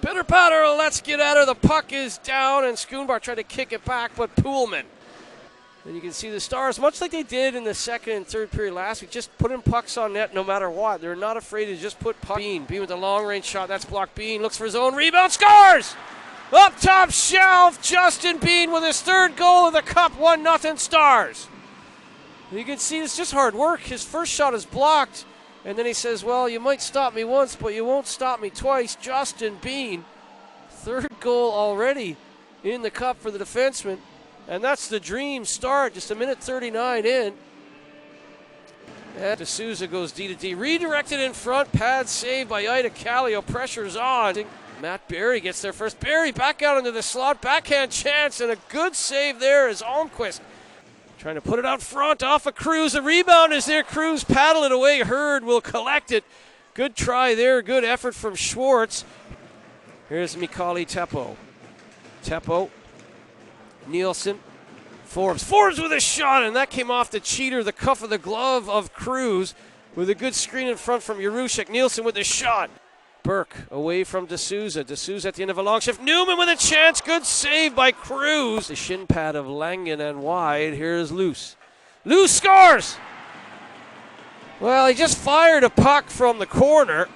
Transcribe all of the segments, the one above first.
Bitter batter, let's get at her. The puck is down, and Schoonbar tried to kick it back, but Poolman. And you can see the Stars, much like they did in the second and third period last week, just putting pucks on net no matter what. They're not afraid to just put puck. Bean with the long-range shot. That's blocked. Bean looks for his own rebound. Scores! Up top shelf, Justin Bean with his third goal of the Cup. 1-0 Stars. And you can see it's just hard work. His first shot is blocked. And then he says, well, you might stop me once, but you won't stop me twice. Justin Bean, third goal already in the Cup for the defenseman. And that's the dream start, just a minute 39 in. And D'Souza goes D to D. Redirected in front, pad saved by Ida Kallio. Pressure's on. Matt Barry gets there first. Barry back out into the slot, backhand chance, and a good save there is Almquist. Trying to put it out front off of Cruz. The rebound is there. Cruz paddle it away. Hurd will collect it. Good try there. Good effort from Schwartz. Here's Mikali Teppo. Teppo. Nielsen. Forbes. Forbes with a shot, and that came off the cheater, the cuff of the glove of Cruz, with a good screen in front from Jarushek. Nielsen with the shot. Burke away from D'Souza. D'Souza at the end of a long shift. Newman with a chance. Good save by Cruz. The shin pad of Langen and wide. Here's Luce. Luce scores! Well, he just fired a puck from the corner.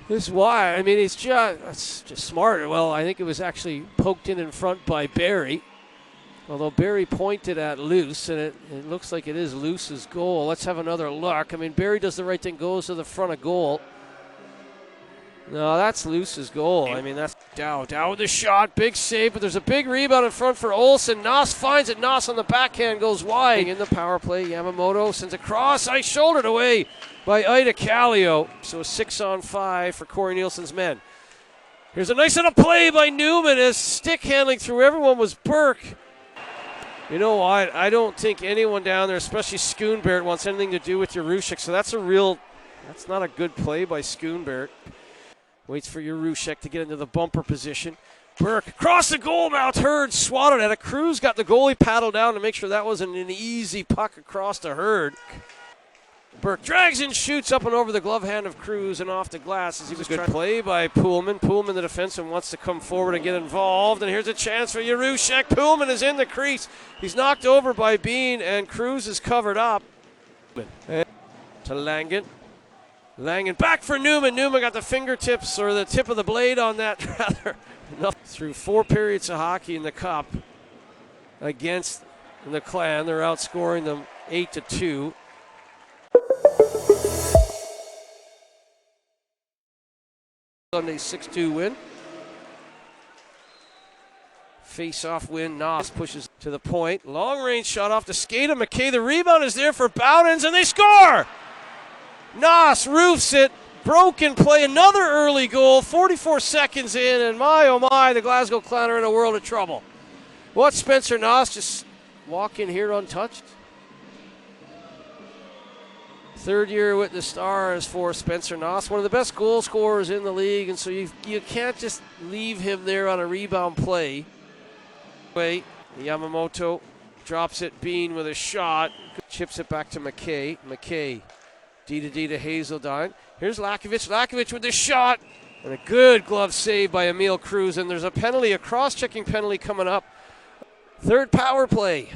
This is why. I mean, it's just smart. Well, I think it was actually poked in front by Barry. Although Barry pointed at Luce, and it looks like it is Luce's goal. Let's have another look. I mean, Barry does the right thing, goes to the front of goal. No, that's Luce's goal. I mean, that's Dow. Dow with the shot, big save, but there's a big rebound in front for Olsen. Noss finds it. Noss on the backhand goes wide. In the power play, Yamamoto sends a cross, ice shouldered away by Ida Kallio. So 6-on-5 for Corey Nielsen's men. Here's a nice little play by Newman as stick handling through everyone was Burke. You know what? I don't think anyone down there, especially Schoonbert, wants anything to do with Jarushek. So that's not a good play by Schoonbert. Waits for Jarushek to get into the bumper position. Burke across the goal mouth. Hurd swatted at it. Cruz got the goalie paddle down to make sure that wasn't an easy puck across to Hurd. Burke drags and shoots up and over the glove hand of Cruz and off the glass as he was trying to play by Poolman. Poolman, the defenseman, wants to come forward and get involved. And here's a chance for Jarushek. Poolman is in the crease. He's knocked over by Bean, and Cruz is covered up. And to Langen. Langen back for Newman. Newman got the fingertips, or the tip of the blade on that, rather. Through 4 periods of hockey in the Cup against the Clan. They're outscoring them 8-2. Sunday 6-2 win. Face-off win. Noss pushes to the point. Long-range shot off the skate of McKay. The rebound is there for Bowdens, and they score! Noss roofs it. Broken play. Another early goal. 44 seconds in, and my, oh my, the Glasgow Clan are in a world of trouble. What, Spencer Noss just walk in here untouched? Third year with the Stars for Spencer Noss, one of the best goal scorers in the league, and so you can't just leave him there on a rebound play. Yamamoto drops it. Bean with a shot. Chips it back to McKay. McKay, D to D to Hazeldine. Here's Lakovic. Lakovic with the shot. And a good glove save by Emil Cruz. And there's a penalty, a cross-checking penalty coming up. Third power play.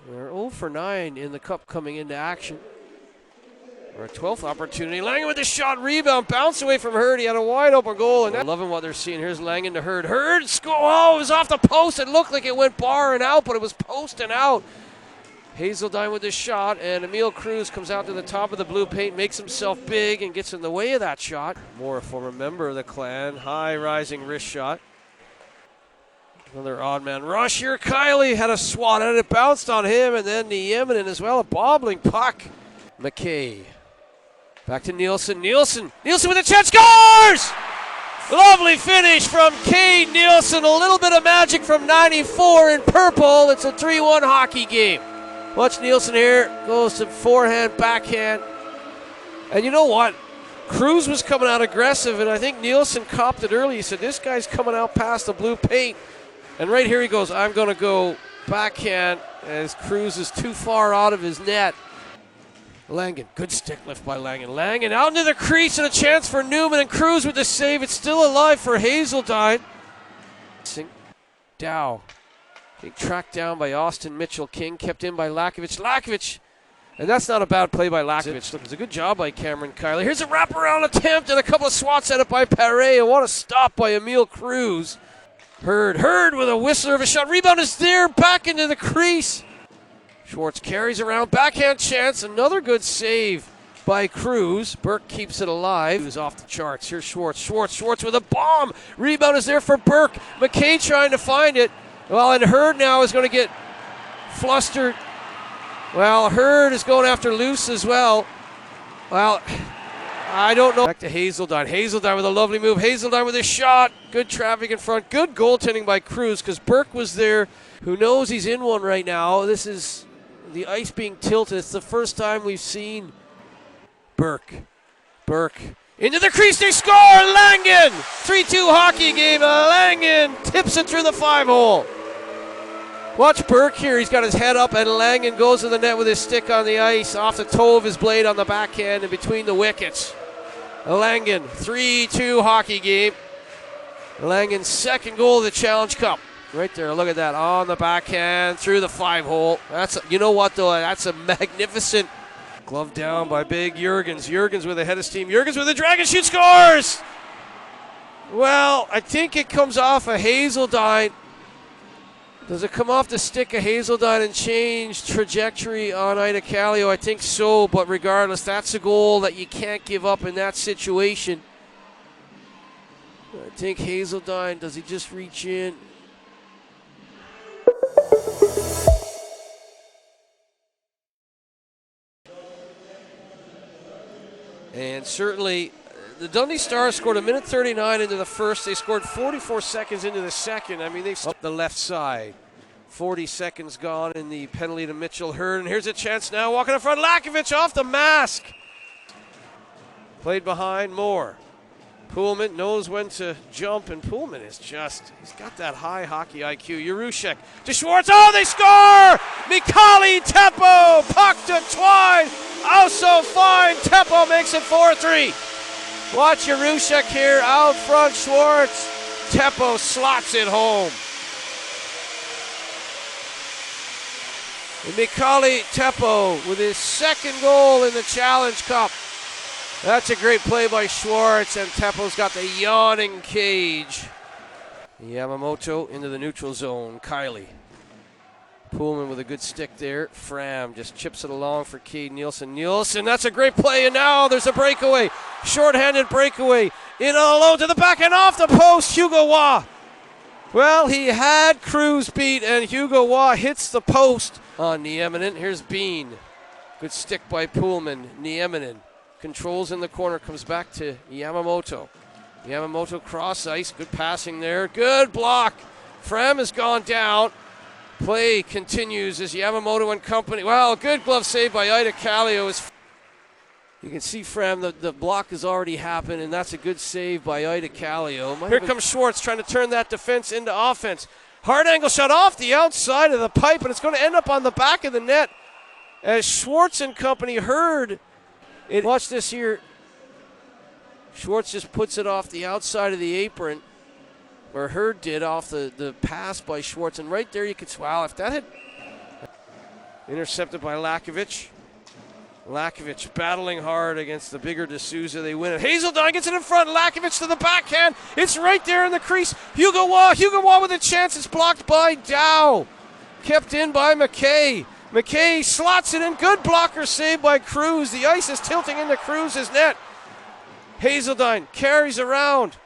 We're 0 for 9 in the Cup coming into action. Or a 12th opportunity. Langen with the shot, rebound, bounce away from Hurd. He had a wide open goal. And loving what they're seeing. Here's Langen to Hurd. Hurd score. Oh, it was off the post. It looked like it went bar and out, but it was post and out. Hazeldine with the shot, and Emil Cruz comes out to the top of the blue paint, makes himself big, and gets in the way of that shot. Moore, a former member of the Clan. High rising wrist shot. Another odd man rush here. Kiley had a swat at it. Bounced on him, and then Nieminen as well. A bobbling puck. McKay. Back to Nielsen. Nielsen with a chance. Scores! Lovely finish from Cade Nielsen. A little bit of magic from 94 in purple. It's a 3-1 hockey game. Watch Nielsen here. Goes to forehand, backhand. And you know what? Cruz was coming out aggressive, and I think Nielsen copped it early. He said, this guy's coming out past the blue paint. And right here he goes, I'm going to go backhand as Cruz is too far out of his net. Langen, good stick lift by Langen. Langen out into the crease and a chance for Newman, and Cruz with the save. It's still alive for Hazeltine. Dow being tracked down by Austin Mitchell. King kept in by Lakovic. And that's not a bad play by Lakovic. Look, it's a good job by Cameron Kiley. Here's a wraparound attempt and a couple of swats at it by Paré. And what a stop by Emile Cruz. Hurd with a whistler of a shot. Rebound is there, back into the crease. Schwartz carries around, backhand chance. Another good save by Cruz. Burke keeps it alive. He was off the charts. Here's Schwartz with a bomb. Rebound is there for Burke. McKay trying to find it. Well, and Hurd now is going to get flustered. Well, Hurd is going after Luce as well. Well, I don't know. Back to Hazeltine. Hazeltine with a lovely move. Hazeltine with a shot. Good traffic in front. Good goaltending by Cruz because Burke was there. Who knows he's in one right now. This is the ice being tilted. It's the first time we've seen Burke into the crease. They score. Langen. 3-2 hockey game. Langen tips it through the 5-hole. Watch Burke here. He's got his head up, and Langen goes to the net with his stick on the ice, off the toe of his blade on the backhand and between the wickets. Langen, 3-2 hockey game. Langen's second goal of the Challenge Cup. Right there, look at that, on the backhand, through the 5-hole. You know what, though? That's a magnificent glove down by big Jurgens. Jurgens with a head of steam. Jurgens with a dragon shoot, scores! Well, I think it comes off a Hazeltine. Does it come off the stick of Hazeltine and change trajectory on Ida Kallio? I think so, but regardless, that's a goal that you can't give up in that situation. I think Hazeltine, does he just reach in? And certainly, the Dundee Stars scored 1:39 into the first. They scored 44 seconds into the second. I mean, they up the left side. 40 seconds gone in the penalty to Mitchell Hurd. And here's a chance now. Walking in front. Lakovic off the mask. Played behind Moore. Pullman knows when to jump, and Pullman is he's got that high hockey IQ. Jarushek to Schwartz. Oh, they score! Mikhaili Teppo, puck to Twine. Also fine. Teppo makes it 4-3. Watch Jarushek here, out front, Schwartz. Teppo slots it home. And Mikhaili Teppo with his second goal in the Challenge Cup. That's a great play by Schwartz, and Teppo's got the yawning cage. Yamamoto into the neutral zone. Kiley. Pullman with a good stick there. Fram just chips it along for Cade Nielsen. That's a great play, and now there's a breakaway. Short-handed breakaway. In all alone to the back and off the post. Hugo Waugh. Well, he had Cruz beat, and Hugo Waugh hits the post on Nieminen. Here's Bean. Good stick by Pullman. Nieminen controls in the corner, comes back to Yamamoto. Yamamoto cross ice. Good passing there. Good block. Fram has gone down. Play continues as Yamamoto and company. Well, good glove save by Ida Kallio. You can see Fram, the block has already happened, and that's a good save by Ida Kallio. Here comes Schwartz trying to turn that defense into offense. Hard angle shot off the outside of the pipe, and it's going to end up on the back of the net as Schwartz and company heard it. Watch this here. Schwartz just puts it off the outside of the apron, or Hurd did, off the pass by Schwartz. And right there you could, wow, if that had intercepted by Lakovic. Lakovic battling hard against the bigger D'Souza. They win it. Hazeltine gets it in front. Lakovic to the backhand. It's right there in the crease. Hugo Waugh with a chance. It's blocked by Dow. Kept in by McKay. McKay slots it in. Good blocker save by Cruz. The ice is tilting into Cruz's net. Hazeltine carries around.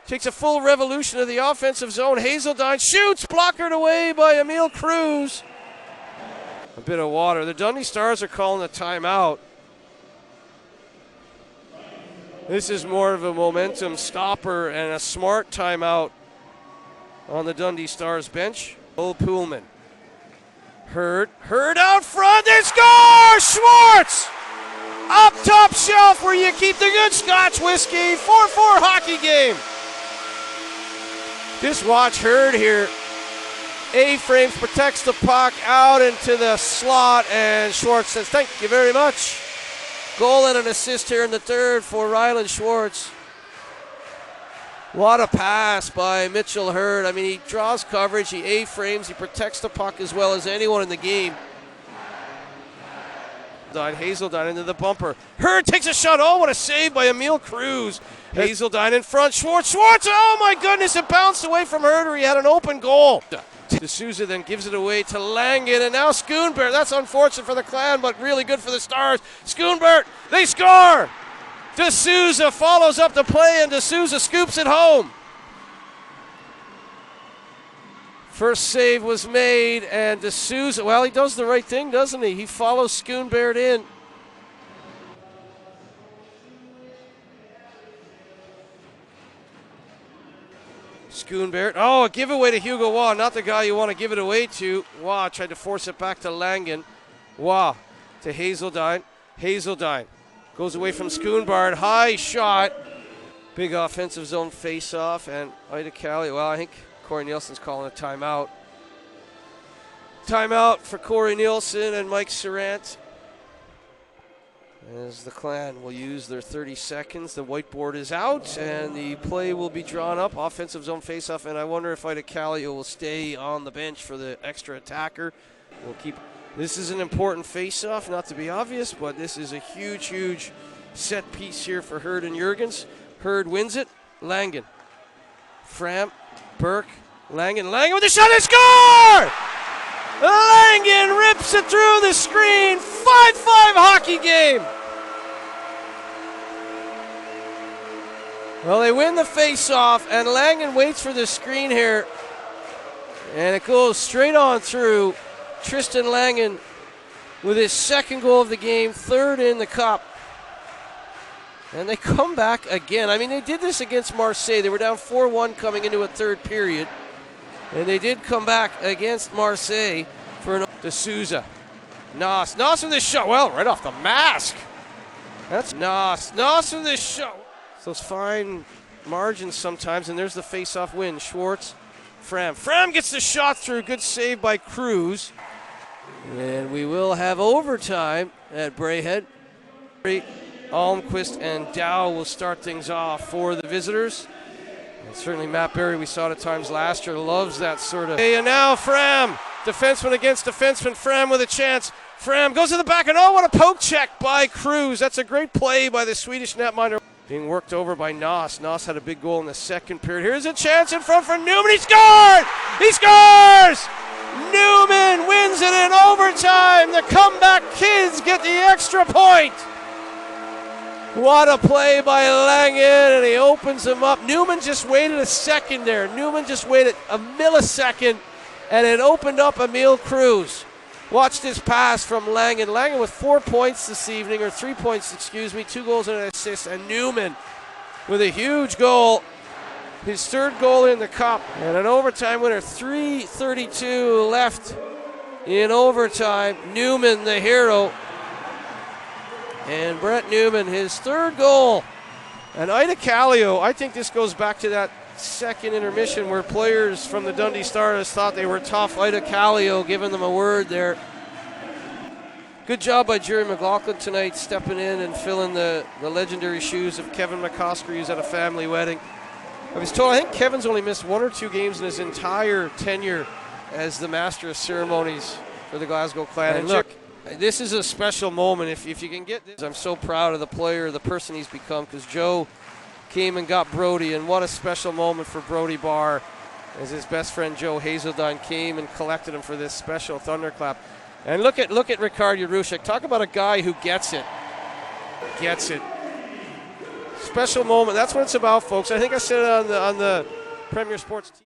Takes a full revolution of the offensive zone. Hazeltine shoots. Blockered away by Emile Cruz. A bit of water. The Dundee Stars are calling a timeout. This is more of a momentum stopper and a smart timeout on the Dundee Stars bench. Old Pullman. Hurd out front. They score! Schwartz! Up top shelf where you keep the good Scotch whiskey. 4-4 hockey game. Just watch Hurd here. A-frames protects the puck out into the slot, and Schwartz says, thank you very much. Goal and an assist here in the third for Ryland Schwartz. What a pass by Mitchell Hurd. I mean, he draws coverage, he A-frames, he protects the puck as well as anyone in the game. Hazeldine into the bumper. Hurd takes a shot. Oh, what a save by Emil Cruz. Hazeldine in front. Schwartz. Oh my goodness, it bounced away from Hurd, or he had an open goal. D'Souza then gives it away to Langen, and now Schoonbert. That's unfortunate for the Clan, but really good for the Stars. Schoonbert, they score! D'Souza follows up the play, and D'Souza scoops it home. First save was made, and D'Souza, well, he does the right thing, doesn't he? He follows Schoonbert in. Schoonbert, oh, a giveaway to Hugo Waugh, not the guy you want to give it away to. Waugh tried to force it back to Langen. Waugh to Hazeldine. Hazeldine goes away from Schoonbart, high shot. Big offensive zone face-off, and Ida Cali, well, I think Corey Nielsen's calling a timeout. Timeout for Corey Nielsen and Mike Surrant. As the Clan will use their 30 seconds, the whiteboard is out, and the play will be drawn up. Offensive zone faceoff, and I wonder if Ida Callio will stay on the bench for the extra attacker. We'll keep. This is an important faceoff, not to be obvious, but this is a huge, huge set piece here for Hurd and Jurgens. Hurd wins it. Langen. Fram. Burke. Langen with the shot and score! Langen rips it through the screen. 5-5 hockey game. Well, they win the face-off, and Langen waits for the screen here. And it goes straight on through. Tristan Langen with his second goal of the game, third in the cup. And they come back again. I mean, they did this against Marseille. They were down 4-1 coming into a third period. And they did come back against Marseille for an D'Souza. Nos with this shot. Well, right off the mask. That's Nos with this shot. Those fine margins sometimes, and there's the face-off win. Schwartz, Fram gets the shot through. Good save by Cruz. And we will have overtime at Braehead. Almquist and Dow will start things off for the visitors. And certainly Matt Berry, we saw it at times last year, loves that sort of. And now Fram, defenseman against defenseman. Fram with a chance. Fram goes to the back, and oh, what a poke check by Cruz. That's a great play by the Swedish netminder. Being worked over by Nos. Nos had a big goal in the second period. Here's a chance in front for Newman. He scored! He scores! Newman wins it in overtime. The comeback kids get the extra point. What a play by Langen, and he opens him up. Newman just waited a second there. Newman just waited a millisecond, and it opened up Emil Cruz. Watch this pass from Langen. Langen with 4 points this evening, or 3 points, 2 goals and an assist, and Newman with a huge goal. His third goal in the cup, and an overtime winner. 3:32 left in overtime. Newman, the hero. And Brett Newman, his third goal. And Ida Callio, I think this goes back to that second intermission where players from the Dundee Stars thought they were tough. Ida Callio giving them a word there. Good job by Jerry McLaughlin tonight, stepping in and filling the legendary shoes of Kevin McCosker, who's at a family wedding. I was told, I think Kevin's only missed 1 or 2 games in his entire tenure as the master of ceremonies for the Glasgow Clan. And look, this is a special moment. If you can get this, I'm so proud of the player, the person he's become, because Joe came and got Brody, and what a special moment for Brody Barr as his best friend Joe Hazeldine came and collected him for this special thunderclap. And look at Ricard Yarushek. Talk about a guy who gets it. Gets it. Special moment. That's what it's about, folks. I think I said it on the Premier Sports TV.